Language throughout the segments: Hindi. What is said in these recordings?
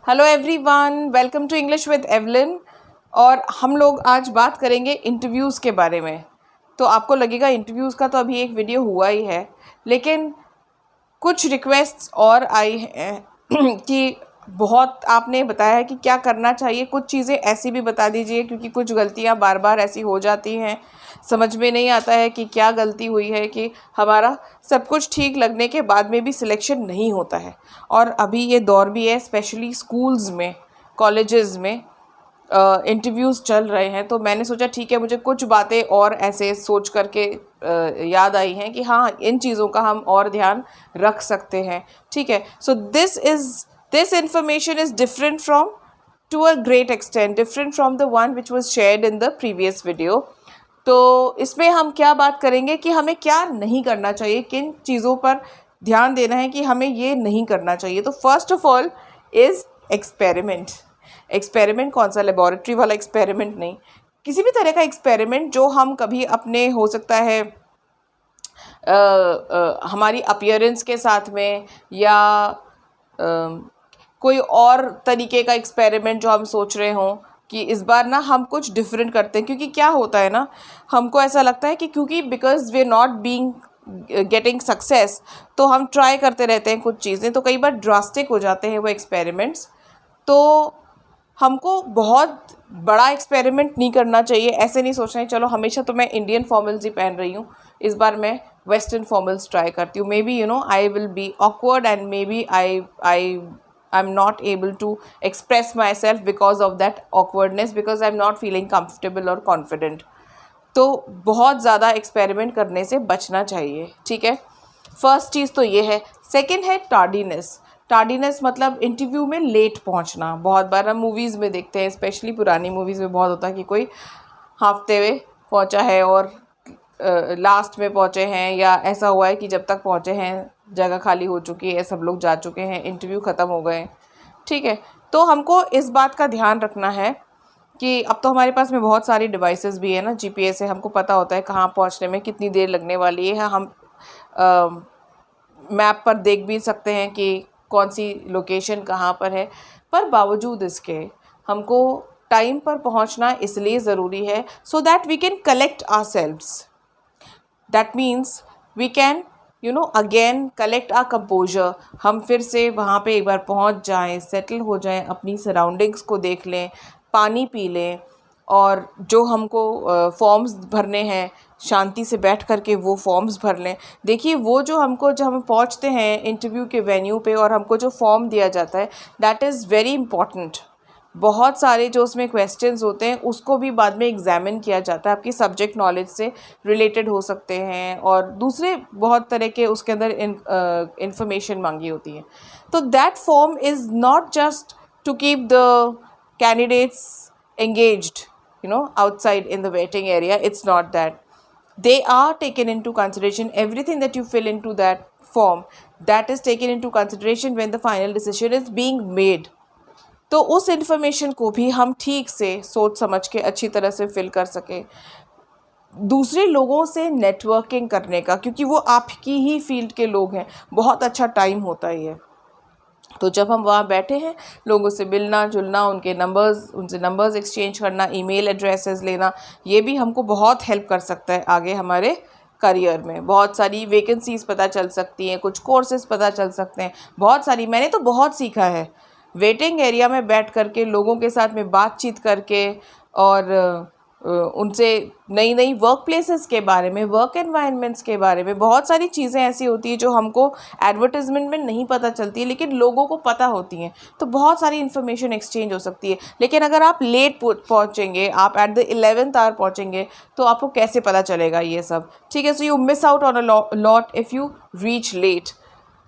Hello everyone, welcome to English with Evelyn. और हम लोग आज बात करेंगे इंटरव्यूज़ के बारे में। तो आपको लगेगा इंटरव्यूज़ का तो अभी एक वीडियो हुआ ही है, लेकिन कुछ रिक्वेस्ट्स और आई हैं कि बहुत आपने बताया है कि क्या करना चाहिए। कुछ चीज़ें ऐसी भी बता दीजिए, क्योंकि कुछ गलतियां बार बार ऐसी हो जाती हैं, समझ में नहीं आता है कि क्या गलती हुई है कि हमारा सब कुछ ठीक लगने के बाद में भी सिलेक्शन नहीं होता है। और अभी ये दौर भी है, स्पेशली स्कूल्स में, कॉलेजेस में इंटरव्यूज़ चल रहे हैं। तो मैंने सोचा ठीक है, मुझे कुछ बातें और ऐसे सोच करके याद आई हैं कि हाँ, इन चीज़ों का हम और ध्यान रख सकते हैं। ठीक है, so this information is different from, to a great extent different from the one which was shared in the previous video. तो इसमें हम क्या बात करेंगे कि हमें क्या नहीं करना चाहिए, किन चीज़ों पर ध्यान देना है कि हमें ये नहीं करना चाहिए। तो first of all is experiment. Experiment कौन सा, लेबोरेटरी वाला एक्सपेरिमेंट नहीं, किसी भी तरह का एक्सपेरिमेंट जो हम कभी अपने, हो सकता है हमारी अपीयरेंस के साथ में, या कोई और तरीके का एक्सपेरिमेंट जो हम सोच रहे हों कि इस बार ना हम कुछ डिफरेंट करते हैं। क्योंकि क्या होता है ना, हमको ऐसा लगता है कि क्योंकि because we are not being getting success, तो हम ट्राई करते रहते हैं कुछ चीज़ें, तो कई बार ड्रास्टिक हो जाते हैं वो एक्सपेरिमेंट्स। तो हमको बहुत बड़ा एक्सपेरिमेंट नहीं करना चाहिए। ऐसे नहीं सोचना है चलो हमेशा तो मैं इंडियन फॉर्मल्स ही पहन रही हूँ, इस बार मैं वेस्टर्न फॉर्मल्स ट्राई करती हूँ। Maybe I will be awkward and maybe I I'm not able to express myself because of that awkwardness, because I'm not feeling comfortable or confident. तो बहुत ज़्यादा एक्सपेरिमेंट करने से बचना चाहिए। ठीक है, फर्स्ट चीज़ तो ये है। सेकंड है टार्डीनेस। टार्डीनेस मतलब इंटरव्यू में लेट पहुंचना। बहुत बार हम मूवीज़ में देखते हैं, स्पेशली पुरानी मूवीज़ में बहुत होता है कि कोई हाफते हुए पहुंचा है और लास्ट में पहुंचे हैं, या ऐसा हुआ है कि जब तक पहुंचे हैं जगह खाली हो चुकी है, सब लोग जा चुके हैं, इंटरव्यू ख़त्म हो गए। ठीक है, तो हमको इस बात का ध्यान रखना है कि अब तो हमारे पास में बहुत सारी डिवाइसेस भी है ना, जीपीएस है, हमको पता होता है कहाँ पहुँचने में कितनी देर लगने वाली है। हम मैप पर देख भी सकते हैं कि कौन सी लोकेशन कहाँ पर है। पर बावजूद इसके हमको टाइम पर पहुँचना इसलिए ज़रूरी है, so that we can collect ourselves. That means we can again collect our composure. हम फिर से वहाँ पे एक बार पहुँच जाएं, सेटल हो जाएं, अपनी सराउंडिंग्स को देख लें, पानी पी लें, और जो हमको फॉर्म्स भरने हैं शांति से बैठ कर के वो फॉर्म्स भर लें। देखिए, वो जो हमको, जब हम पहुँचते हैं इंटरव्यू के वेन्यू पे और हमको जो फॉर्म दिया जाता है, दैट इज़ वेरी इंपॉर्टेंट। बहुत सारे जो उसमें क्वेश्चंस होते हैं उसको भी बाद में एग्जामिन किया जाता है, आपकी सब्जेक्ट नॉलेज से रिलेटेड हो सकते हैं, और दूसरे बहुत तरह के उसके अंदर इंफॉर्मेशन मांगी होती है। तो that form is not just to keep the candidates engaged outside in the waiting area. It's not that. They are taken into consideration. Everything that you fill into that form, that is taken into consideration when the final decision is being made. तो उस इन्फॉर्मेशन को भी हम ठीक से सोच समझ के अच्छी तरह से फिल कर सकें। दूसरे लोगों से नेटवर्किंग करने का, क्योंकि वो आपकी ही फील्ड के लोग हैं, बहुत अच्छा टाइम होता है ये। तो जब हम वहाँ बैठे हैं, लोगों से मिलना जुलना, उनसे नंबर्स एक्सचेंज करना, ईमेल एड्रेसेस लेना, ये भी हमको बहुत हेल्प कर सकता है आगे हमारे करियर में। बहुत सारी वैकेंसीज़ पता चल सकती हैं, कुछ कोर्सेज़ पता चल सकते हैं, बहुत सारी। मैंने तो बहुत सीखा है वेटिंग एरिया में बैठ करके, लोगों के साथ में बातचीत करके, और उनसे नई नई वर्क प्लेसेस के बारे में, वर्क एनवायरनमेंट्स के बारे में। बहुत सारी चीज़ें ऐसी होती हैं जो हमको एडवर्टाइजमेंट में नहीं पता चलती है, लेकिन लोगों को पता होती हैं। तो बहुत सारी इन्फॉर्मेशन एक्सचेंज हो सकती है। लेकिन अगर आप लेट पहुँचेंगे, आप एट द 11th आवर पहुँचेंगे, तो आपको कैसे पता चलेगा ये सब? ठीक है, so you miss out on a lot if you reach late.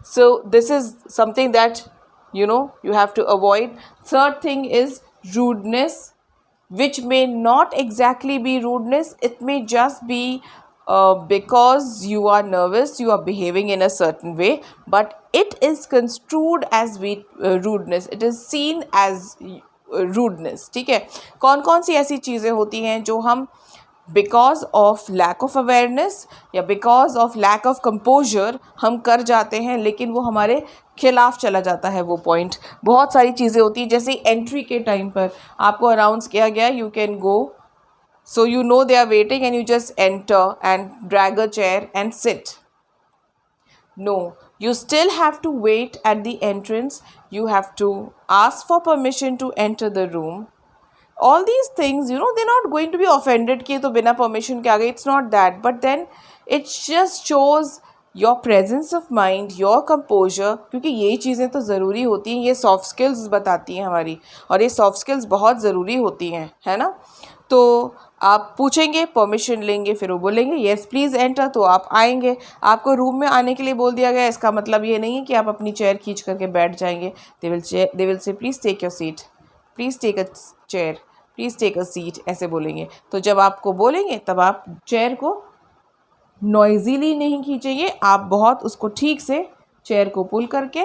So this is something that you have to avoid. Third thing is rudeness, which may not exactly be rudeness. It may just be because you are nervous, you are behaving in a certain way, but it is construed as rudeness. It is seen as rudeness. ठीक है, कौन कौन सी ऐसी चीज़ें होती हैं जो हम because of lack of awareness या because of lack of composure हम कर जाते हैं, लेकिन वो हमारे खिलाफ चला जाता है वो पॉइंट। बहुत सारी चीज़ें होती हैं, जैसे एंट्री के टाइम पर आपको अनाउंस किया गया you can go, so you know they are waiting and you just enter and drag a chair and sit. No, you still have to wait at the entrance. You have to ask for permission to enter the room. All these things, they're not going to be offended कि तो बिना permission के आ गए. It's not that, but then it just shows your presence of mind, your composure, क्योंकि ये चीज़ें तो ज़रूरी होती हैं, ये soft skills बताती हैं हमारी, और ये soft skills बहुत ज़रूरी होती हैं, है ना। तो आप पूछेंगे, परमिशन लेंगे, फिर वो बोलेंगे येस प्लीज़ एंटर, तो आप आएंगे। आपको रूम में आने के लिए बोल दिया गया, इसका मतलब ये नहीं है कि आप अपनी चेयर खींच करके बैठ जाएंगे। They will say please take your seat, please take a chair, please take a seat, ऐसे बोलेंगे। तो जब आपको बोलेंगे तब आप चेयर को नॉइजीली नहीं खींचेंगे, आप बहुत उसको ठीक से चेयर को पुल करके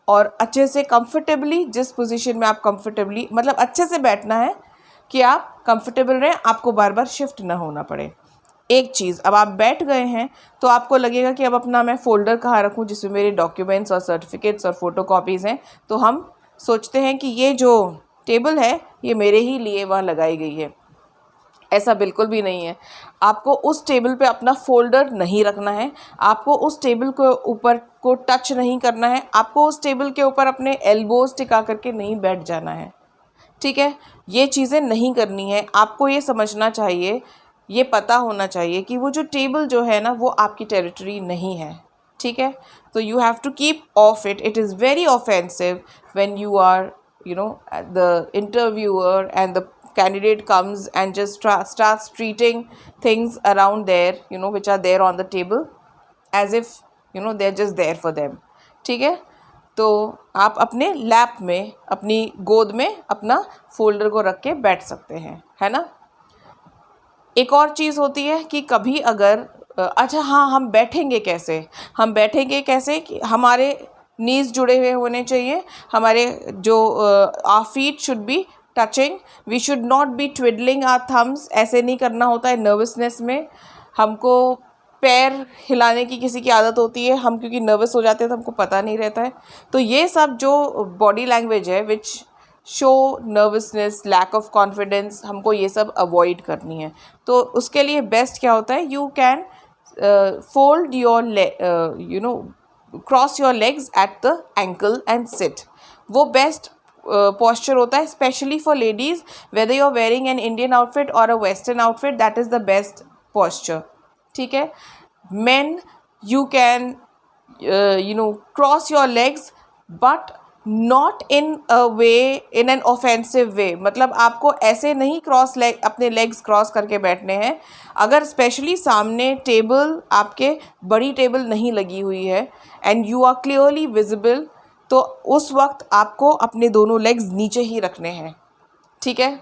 और अच्छे से कंफर्टेबली, जिस पोजीशन में आप कंफर्टेबली, मतलब अच्छे से बैठना है कि आप कंफर्टेबल रहें, आपको बार बार शिफ्ट ना होना पड़े। एक चीज़, अब आप बैठ गए हैं तो आपको लगेगा कि अब अपना मैं फ़ोल्डर कहाँ रखूँ जिसमें मेरे डॉक्यूमेंट्स और सर्टिफिकेट्स और फ़ोटो कॉपीज़ हैं। तो हम सोचते हैं कि ये जो टेबल है ये मेरे ही लिए वहाँ लगाई गई है। ऐसा बिल्कुल भी नहीं है। आपको उस टेबल पे अपना फ़ोल्डर नहीं रखना है, आपको उस टेबल के ऊपर को टच नहीं करना है, आपको उस टेबल के ऊपर अपने एल्बोज़ टिका करके नहीं बैठ जाना है, ठीक है। ये चीज़ें नहीं करनी है। आपको ये समझना चाहिए, ये पता होना चाहिए कि वो जो टेबल जो है ना वो आपकी टेरिटरी नहीं है, ठीक है। तो you have to keep off it. It is very offensive when you are the interviewer and the candidate comes and just starts treating things around there which are there on the table as if they're just there for them, ठीक है। तो आप अपने लैप में, अपनी गोद में अपना फोल्डर को रख के बैठ सकते हैं, है ना। एक और चीज़ होती है कि कभी अगर अच्छा हाँ, हम बैठेंगे कैसे कि हमारे नीज जुड़े हुए होने चाहिए, हमारे जो our feet should be touching, we should not be twiddling our thumbs, ऐसे नहीं करना होता है नर्वसनेस में। हमको पैर हिलाने की किसी की आदत होती है, हम क्योंकि नर्वस हो जाते हैं तो हमको पता नहीं रहता है। तो ये सब जो बॉडी लैंग्वेज है which show nervousness, lack of confidence, हमको ये सब अवॉइड करनी है। तो उसके लिए बेस्ट क्या होता है, you can fold your cross your legs at the ankle and sit. वो बेस्ट posture होता है, specially for ladies, whether you are wearing an Indian outfit और a western outfit, that is the best posture, ठीक है। Men you can cross your legs but not in a way, in an offensive way, मतलब आपको ऐसे नहीं अपने लेग्स क्रॉस करके बैठने हैं। अगर स्पेशली सामने टेबल, आपके बड़ी टेबल नहीं लगी हुई है and you are clearly visible, तो उस वक्त आपको अपने दोनों लेग्स नीचे ही रखने हैं, ठीक है।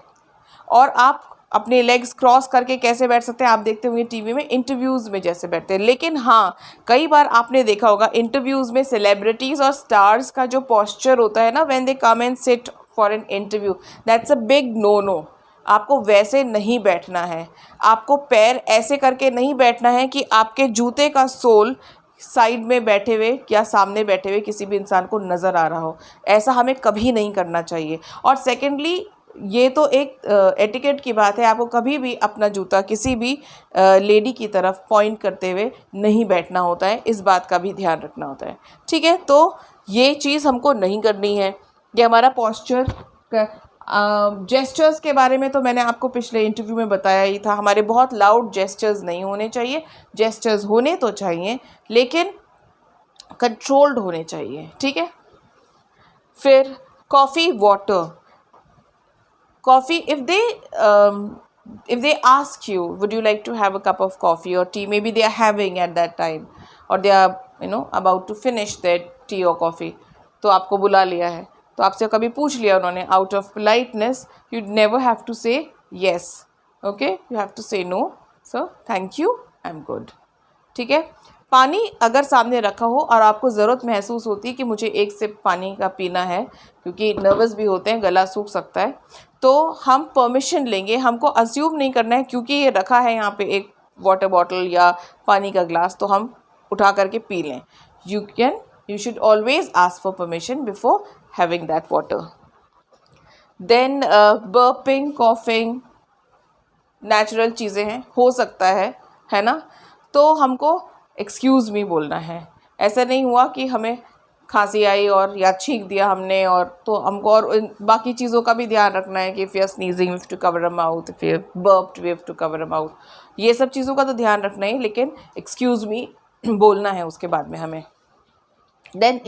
और आप अपने लेग्स क्रॉस करके कैसे बैठ सकते हैं, आप देखते होंगे टीवी में इंटरव्यूज़ में जैसे बैठते हैं। लेकिन हाँ, कई बार आपने देखा होगा इंटरव्यूज़ में सेलिब्रिटीज़ और स्टार्स का जो पॉस्चर होता है ना, when they come and sit for an interview, that's a big no. आपको वैसे नहीं बैठना है, आपको पैर ऐसे करके नहीं बैठना है कि आपके जूते का सोल साइड में बैठे हुए या सामने बैठे हुए किसी भी इंसान को नज़र आ रहा हो। ऐसा हमें कभी नहीं करना चाहिए। और सेकेंडली, ये तो एक एटिकेट की बात है, आपको कभी भी अपना जूता किसी भी लेडी की तरफ पॉइंट करते हुए नहीं बैठना होता है, इस बात का भी ध्यान रखना होता है, ठीक है। तो ये चीज़ हमको नहीं करनी है। ये हमारा पॉस्चर जेस्चर्स के बारे में तो मैंने आपको पिछले इंटरव्यू में बताया ही था। हमारे बहुत लाउड जेस्चर्स नहीं होने चाहिए, जेस्चर्स होने तो चाहिए लेकिन कंट्रोल्ड होने चाहिए, ठीक है। फिर coffee, water, coffee, if they ask you would you like to have a cup of coffee or tea, maybe they are having at that time or they are about to finish their tea or coffee, तो आपको बुला लिया है, तो आपसे कभी पूछ लिया उन्होंने, out of politeness you never have to say yes, okay, you have to say no, so thank you, I'm good, ठीक है। पानी अगर सामने रखा हो और आपको ज़रूरत महसूस होती है कि मुझे एक सिप पानी का पीना है, क्योंकि नर्वस भी होते हैं, गला सूख सकता है, तो हम परमिशन लेंगे। हमको अज्यूम नहीं करना है क्योंकि ये रखा है यहाँ पे एक वाटर बॉटल या पानी का ग्लास, तो हम उठा करके पी लें। You should always ask for permission before having that water. Then burping, coughing natural चीज़ें हैं, हो सकता है ना, तो हमको एक्सक्यूज़ मी बोलना है। ऐसा नहीं हुआ कि हमें खांसी आई और या छींक दिया हमने, और तो हमको और बाकी चीज़ों का भी ध्यान रखना है कि if you are sneezing we have to cover a mouth, if you burped we have to cover a mouth, ये सब चीज़ों का तो ध्यान रखना है, लेकिन एक्सक्यूज़ मी बोलना है उसके बाद में हमें। देन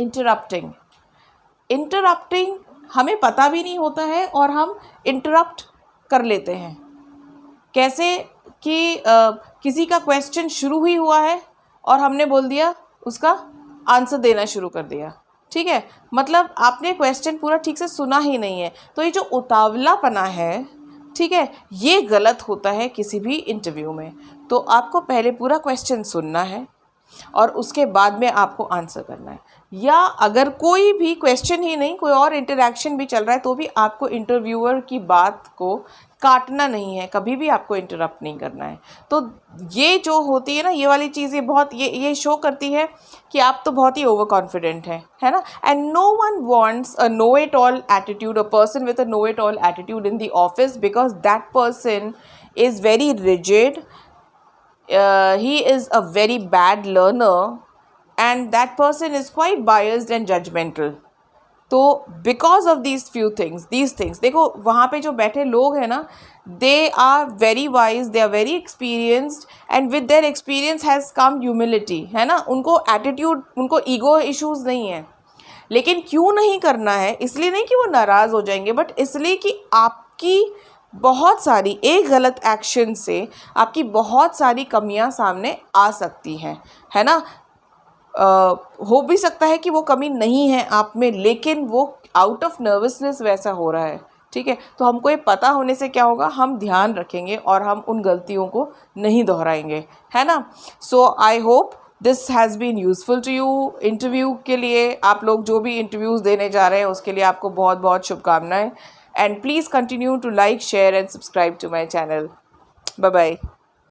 इंटरप्टिंग हमें पता भी नहीं होता है और हम इंटरप्ट कर लेते हैं। कैसे कि किसी का क्वेश्चन शुरू ही हुआ है और हमने बोल दिया, उसका आंसर देना शुरू कर दिया, ठीक है, मतलब आपने क्वेश्चन पूरा ठीक से सुना ही नहीं है। तो ये जो उतावलापना है, ठीक है, ये गलत होता है किसी भी इंटरव्यू में। तो आपको पहले पूरा क्वेश्चन सुनना है और उसके बाद में आपको आंसर करना है। या अगर कोई भी क्वेश्चन ही नहीं, कोई और इंटरेक्शन भी चल रहा है, तो भी आपको इंटरव्यूअर की बात को काटना नहीं है, कभी भी आपको इंटरप्ट नहीं करना है। तो ये जो होती है ना, ये वाली चीज़, ये बहुत ये शो करती है कि आप तो बहुत ही ओवर कॉन्फिडेंट हैं, है ना। And no one wants a know it all attitude, a person with a know it all attitude in the office, because that person is very rigid, he is a very bad learner, and that person is quite biased and judgmental. तो बिकॉज ऑफ दीज थिंग्स देखो, वहाँ पे जो बैठे लोग हैं ना, they are very wise, they are very experienced, and with their experience has come humility, है ना। उनको एटीट्यूड, उनको ईगो इश्यूज़ नहीं है। लेकिन क्यों नहीं करना है, इसलिए नहीं कि वो नाराज़ हो जाएंगे, बट इसलिए कि आपकी बहुत सारी एक गलत एक्शन से आपकी बहुत सारी कमियां सामने आ सकती हैं, है ना। हो भी सकता है कि वो कमी नहीं है आप में, लेकिन वो आउट ऑफ नर्वसनेस वैसा हो रहा है, ठीक है। तो हमको ये पता होने से क्या होगा, हम ध्यान रखेंगे और हम उन गलतियों को नहीं दोहराएंगे, है ना। So I hope this has been useful to you. Interview के लिए, आप लोग जो भी इंटरव्यूज़ देने जा रहे हैं उसके लिए आपको बहुत बहुत शुभकामनाएं, and please continue to like, share and subscribe to my channel. Bye bye.